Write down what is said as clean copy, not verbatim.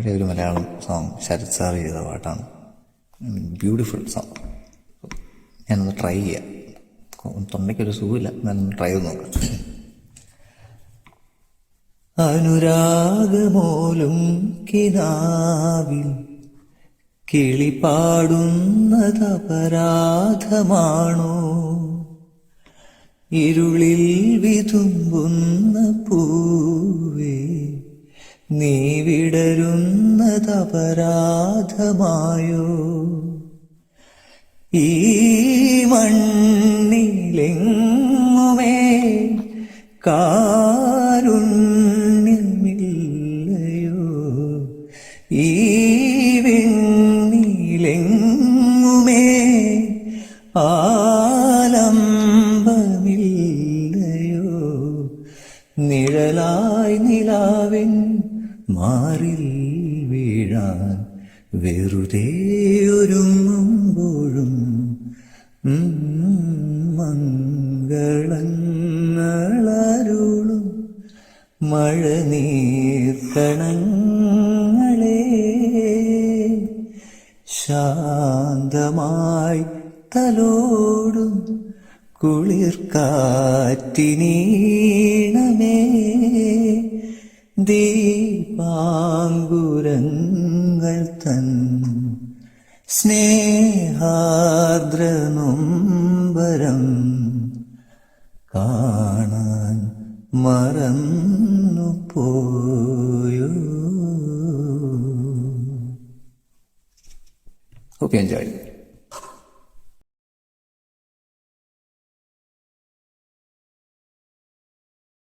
ഒരു Malayalam song Sarath sir ചെയ്ത പാട്ടാണ്. Beautiful song. ഞാനൊന്ന് ട്രൈ ചെയ്യാം. തൊണ്ടയ്ക്കൊരു സുഖമില്ല, ഞാനൊന്ന് ട്രൈ ചെയ്ത് നോക്കാം. അനുരാഗമോലും കിനാവിൽ കിളി പാടുന്നതപരാധമാണോ? ഇരുളിൽ വിതുമ്പുന്ന പൂവേ നീ വിടരുന്നതപരാധമായോ? ഈ മണ്ണിലെങ്ങുമേ കാരുണ്യമില്ലയോ? ഈ വെണ്ണിലെങ്ങുമേ ആലംബമില്ലയോ? നിഴലായി നിലാവിൻ മാറിൽ വീഴാൻ വെറുതെ ഒരുങ്ങുമ്പോഴും മംഗളങ്ങളരുളും മഴനീർക്കണങ്ങളെ ശാന്തമായി തലോടും കുളിർക്കാറ്റിനീണമേ ദീപാങ്കുരങ്ങൾ തൻ സ്നേഹാർദ്രനൊമ്പരം കാണാൻ മറന്നു പോയോ? Hope you enjoyed.